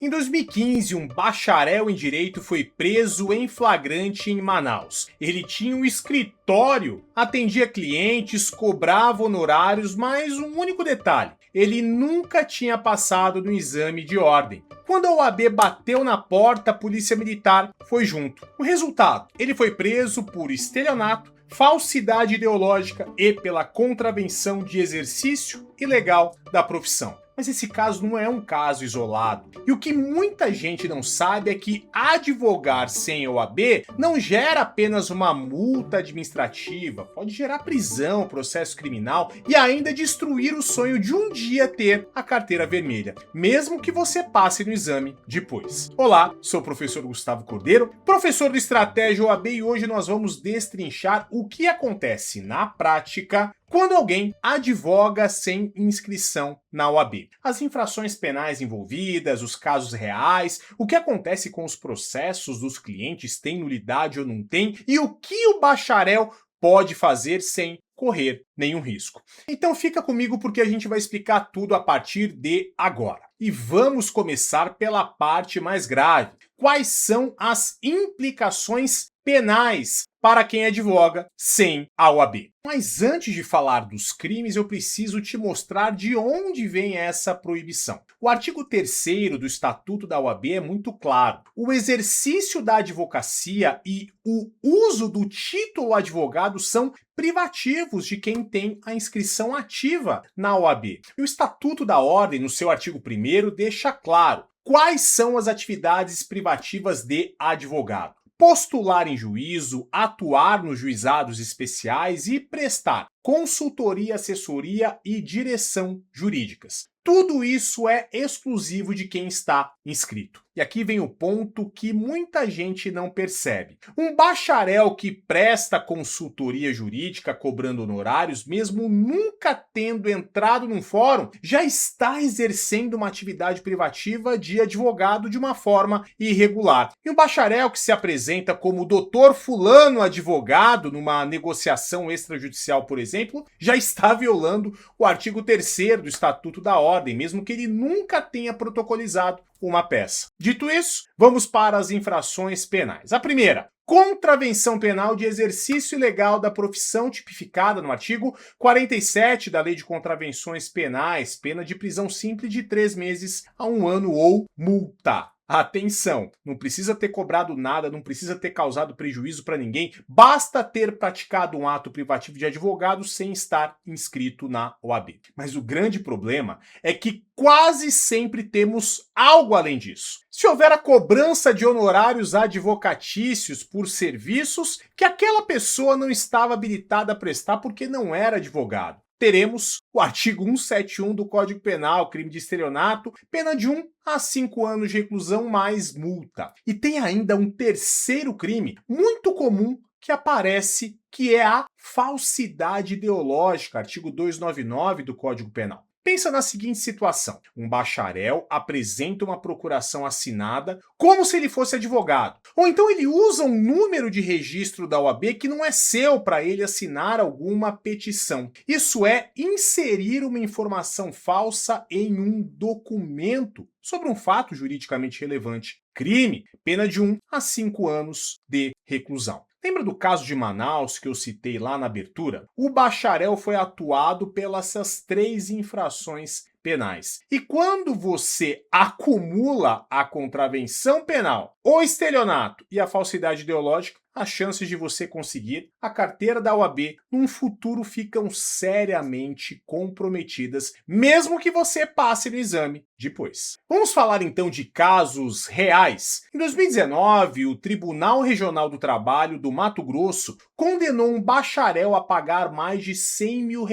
Em 2015, um bacharel em direito foi preso em flagrante em Manaus. Ele tinha um escritório, atendia clientes, cobrava honorários, mas um único detalhe: ele nunca tinha passado no exame de ordem. Quando a OAB bateu na porta, a polícia militar foi junto. O resultado: ele foi preso por estelionato, falsidade ideológica e pela contravenção de exercício ilegal da profissão. Mas esse caso não é um caso isolado. E o que muita gente não sabe é que advogar sem OAB não gera apenas uma multa administrativa, pode gerar prisão, processo criminal e ainda destruir o sonho de um dia ter a carteira vermelha, mesmo que você passe no exame depois. Olá, sou o professor Gustavo Cordeiro, professor de Estratégia OAB, e hoje nós vamos destrinchar o que acontece na prática quando alguém advoga sem inscrição na OAB. As infrações penais envolvidas, os casos reais, o que acontece com os processos dos clientes, tem nulidade ou não tem, e o que o bacharel pode fazer sem correr nenhum risco. Então fica comigo porque a gente vai explicar tudo a partir de agora. E vamos começar pela parte mais grave. Quais são as implicações penais para quem advoga sem a OAB? Mas antes de falar dos crimes, eu preciso te mostrar de onde vem essa proibição. O artigo 3º do Estatuto da OAB é muito claro. O exercício da advocacia e o uso do título advogado são privativos de quem tem a inscrição ativa na OAB. E o Estatuto da Ordem, no seu artigo 1º, deixa claro quais são as atividades privativas de advogado: postular em juízo, atuar nos juizados especiais e prestar consultoria, assessoria e direção jurídicas. Tudo isso é exclusivo de quem está inscrito. E aqui vem o ponto que muita gente não percebe. Um bacharel que presta consultoria jurídica cobrando honorários, mesmo nunca tendo entrado num fórum, já está exercendo uma atividade privativa de advogado de uma forma irregular. E um bacharel que se apresenta como doutor fulano advogado numa negociação extrajudicial, por exemplo, já está violando o artigo 3º do Estatuto da Ordem, mesmo que ele nunca tenha protocolizado uma peça. Dito isso, vamos para as infrações penais. A primeira: contravenção penal de exercício ilegal da profissão, tipificada no artigo 47 da Lei de Contravenções Penais, pena de prisão simples de 3 meses a 1 ano ou multa. Atenção, não precisa ter cobrado nada, não precisa ter causado prejuízo para ninguém, basta ter praticado um ato privativo de advogado sem estar inscrito na OAB. Mas o grande problema é que quase sempre temos algo além disso. Se houver a cobrança de honorários advocatícios por serviços que aquela pessoa não estava habilitada a prestar porque não era advogado, teremos o artigo 171 do Código Penal, crime de estelionato, pena de 1 a 5 anos de reclusão mais multa. E tem ainda um terceiro crime muito comum que aparece, que é a falsidade ideológica, artigo 299 do Código Penal. Pensa na seguinte situação: um bacharel apresenta uma procuração assinada como se ele fosse advogado. Ou então ele usa um número de registro da OAB que não é seu para ele assinar alguma petição. Isso é inserir uma informação falsa em um documento sobre um fato juridicamente relevante. Crime, pena de 1 a 5 anos de reclusão. Lembra do caso de Manaus que eu citei lá na abertura? O bacharel foi atuado pelas 3 infrações penais. E quando você acumula a contravenção penal, o estelionato e a falsidade ideológica, as chances de você conseguir a carteira da OAB num futuro ficam seriamente comprometidas, mesmo que você passe no exame depois. Vamos falar então de casos reais. Em 2019, o Tribunal Regional do Trabalho do Mato Grosso condenou um bacharel a pagar mais de R$100 mil.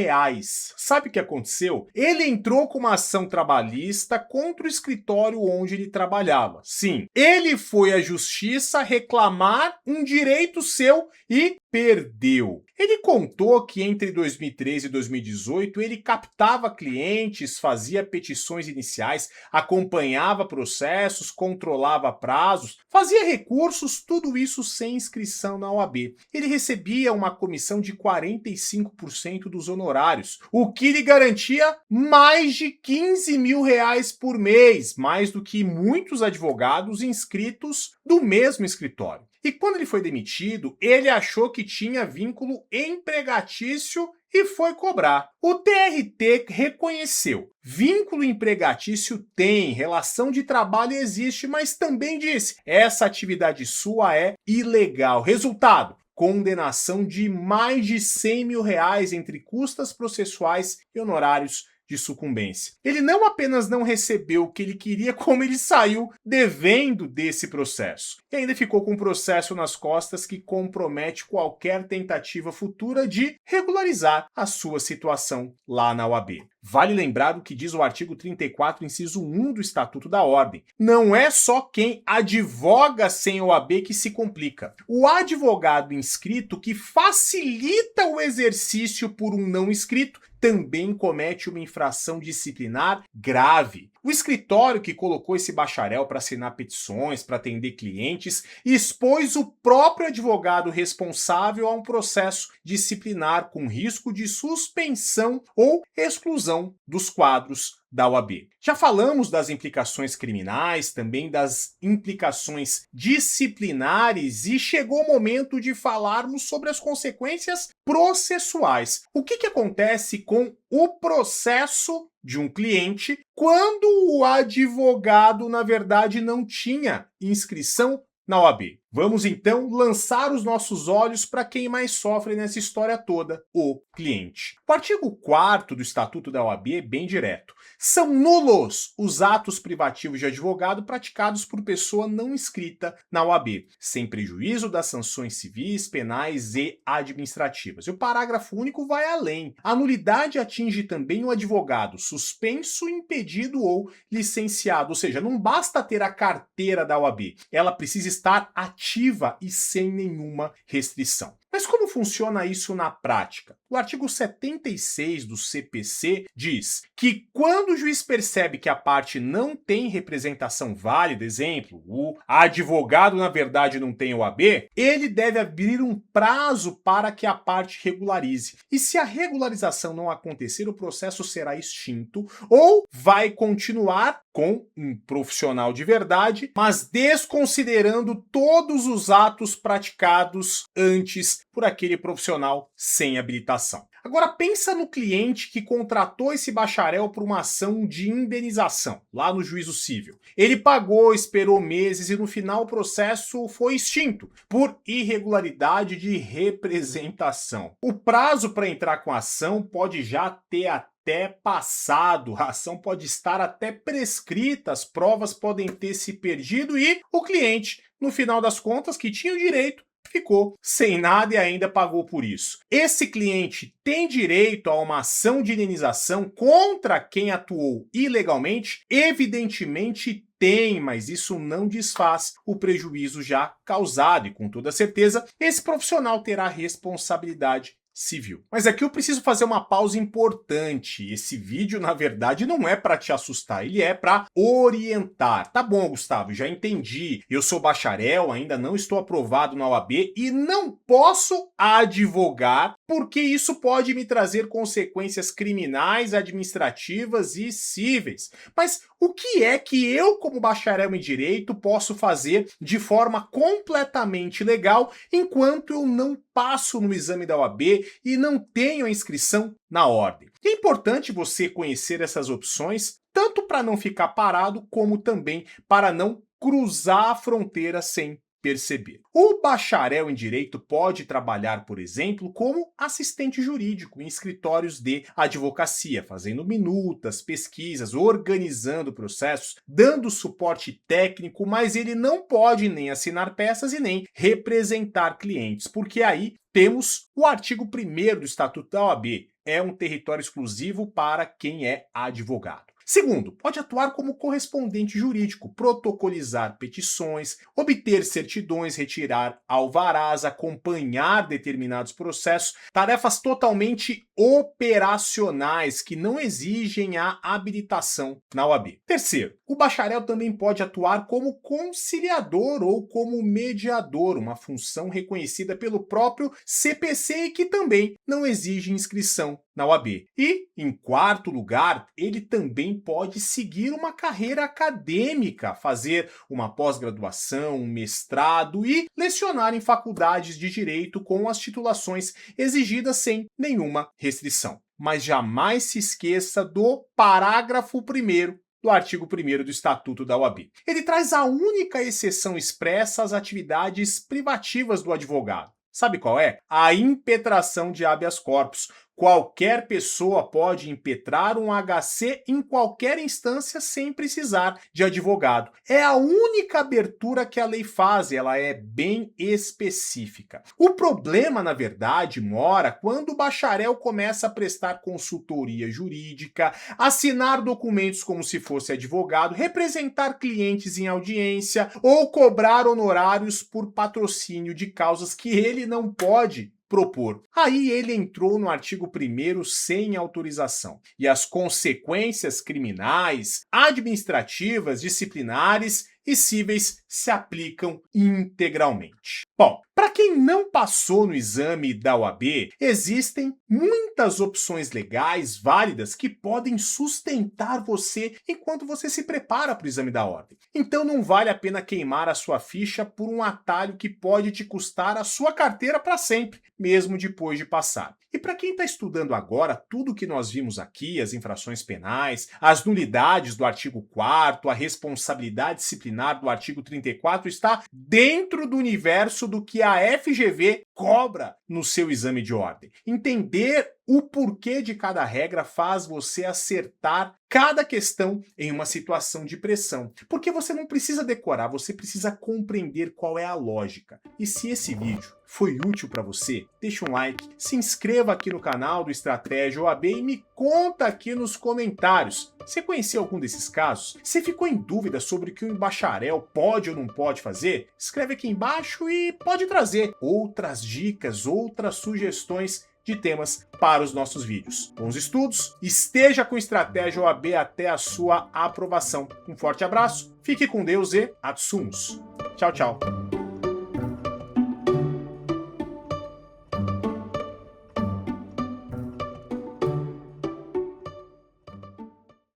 Sabe o que aconteceu? Ele entrou com uma ação trabalhista contra o escritório onde ele trabalhava. Sim, ele foi à justiça reclamar um direito seu e perdeu. Ele contou que entre 2013 e 2018 ele captava clientes, fazia petições iniciais, acompanhava processos, controlava prazos, fazia recursos, tudo isso sem inscrição na OAB. Ele recebia uma comissão de 45% dos honorários, o que lhe garantia mais de 15 mil reais por mês, mais do que muitos advogados inscritos do mesmo escritório. E quando ele foi demitido, ele achou que tinha vínculo empregatício e foi cobrar. O TRT reconheceu: vínculo empregatício tem, relação de trabalho existe, mas também disse: essa atividade sua é ilegal. Resultado: condenação de mais de 100 mil reais entre custas processuais e honorários de sucumbência. Ele não apenas não recebeu o que ele queria, como ele saiu devendo desse processo. E ainda ficou com um processo nas costas que compromete qualquer tentativa futura de regularizar a sua situação lá na OAB. Vale lembrar o que diz o artigo 34, inciso 1 do Estatuto da Ordem. Não é só quem advoga sem OAB que se complica. O advogado inscrito que facilita o exercício por um não inscrito também comete uma infração disciplinar grave. O escritório que colocou esse bacharel para assinar petições, para atender clientes, expôs o próprio advogado responsável a um processo disciplinar com risco de suspensão ou exclusão dos quadros da OAB. Já falamos das implicações criminais, também das implicações disciplinares e chegou o momento de falarmos sobre as consequências processuais. O que acontece com o processo de um cliente quando o advogado, na verdade, não tinha inscrição na OAB? Vamos então lançar os nossos olhos para quem mais sofre nessa história toda, o cliente. O artigo 4º do Estatuto da OAB é bem direto. São nulos os atos privativos de advogado praticados por pessoa não inscrita na OAB, sem prejuízo das sanções civis, penais e administrativas. E o parágrafo único vai além. A nulidade atinge também o advogado suspenso, impedido ou licenciado, ou seja, não basta ter a carteira da OAB, ela precisa estar ativa e sem nenhuma restrição. Mas como funciona isso na prática? O artigo 76 do CPC diz que quando o juiz percebe que a parte não tem representação válida, exemplo, o advogado na verdade não tem OAB, ele deve abrir um prazo para que a parte regularize. E se a regularização não acontecer, o processo será extinto ou vai continuar com um profissional de verdade, mas desconsiderando todos os atos praticados antes por aquele profissional sem habilitação. Agora pensa no cliente que contratou esse bacharel para uma ação de indenização, lá no juízo civil. Ele pagou, esperou meses e no final o processo foi extinto por irregularidade de representação. O prazo para entrar com a ação pode já ter até passado, a ação pode estar até prescrita, as provas podem ter se perdido e o cliente, no final das contas, que tinha o direito, ficou sem nada e ainda pagou por isso. Esse cliente tem direito a uma ação de indenização contra quem atuou ilegalmente? Evidentemente tem, mas isso não desfaz o prejuízo já causado e, com toda certeza, esse profissional terá responsabilidade civil. Mas aqui eu preciso fazer uma pausa importante. Esse vídeo, na verdade, não é para te assustar, ele é para orientar. Tá bom, Gustavo, já entendi. Eu sou bacharel, ainda não estou aprovado na OAB e não posso advogar porque isso pode me trazer consequências criminais, administrativas e cíveis. Mas o que é que eu, como bacharel em direito, posso fazer de forma completamente legal enquanto eu não passo no exame da OAB e não tenho a inscrição na ordem? É importante você conhecer essas opções, tanto para não ficar parado, como também para não cruzar a fronteira sem perceber. O bacharel em direito pode trabalhar, por exemplo, como assistente jurídico em escritórios de advocacia, fazendo minutas, pesquisas, organizando processos, dando suporte técnico, mas ele não pode nem assinar peças e nem representar clientes, porque aí temos o artigo 1º do Estatuto da OAB. É um território exclusivo para quem é advogado. Segundo, pode atuar como correspondente jurídico, protocolizar petições, obter certidões, retirar alvarás, acompanhar determinados processos, tarefas totalmente operacionais que não exigem a habilitação na OAB. Terceiro, o bacharel também pode atuar como conciliador ou como mediador, uma função reconhecida pelo próprio CPC e que também não exige inscrição na OAB. E, em quarto lugar, ele também pode seguir uma carreira acadêmica, fazer uma pós-graduação, um mestrado e lecionar em faculdades de direito com as titulações exigidas sem nenhuma restrição. Mas jamais se esqueça do parágrafo 1º do artigo 1º do Estatuto da OAB. Ele traz a única exceção expressa às atividades privativas do advogado. Sabe qual é? A impetração de habeas corpus. Qualquer pessoa pode impetrar um HC em qualquer instância sem precisar de advogado. É a única abertura que a lei faz, ela é bem específica. O problema, na verdade, mora quando o bacharel começa a prestar consultoria jurídica, assinar documentos como se fosse advogado, representar clientes em audiência ou cobrar honorários por patrocínio de causas que ele não pode propor. Aí ele entrou no artigo 1º sem autorização. E as consequências criminais, administrativas, disciplinares e cíveis se aplicam integralmente. Bom, para quem não passou no exame da OAB, existem muitas opções legais válidas que podem sustentar você enquanto você se prepara para o exame da ordem. Então não vale a pena queimar a sua ficha por um atalho que pode te custar a sua carteira para sempre, mesmo depois de passar. E para quem está estudando agora, tudo que nós vimos aqui, as infrações penais, as nulidades do artigo 4º, a responsabilidade disciplinar do artigo 34, está dentro do universo do que a FGV cobra no seu exame de ordem. Entender o porquê de cada regra faz você acertar cada questão em uma situação de pressão. Porque você não precisa decorar, você precisa compreender qual é a lógica. E se esse vídeo foi útil para você, deixa um like, se inscreva aqui no canal do Estratégia OAB e me conta aqui nos comentários. Você conheceu algum desses casos? Você ficou em dúvida sobre o que um bacharel pode ou não pode fazer? Escreve aqui embaixo e pode trazer outras dicas, outras sugestões de temas para os nossos vídeos. Bons estudos, esteja com Estratégia OAB até a sua aprovação. Um forte abraço, fique com Deus e Atsumus. Tchau, tchau.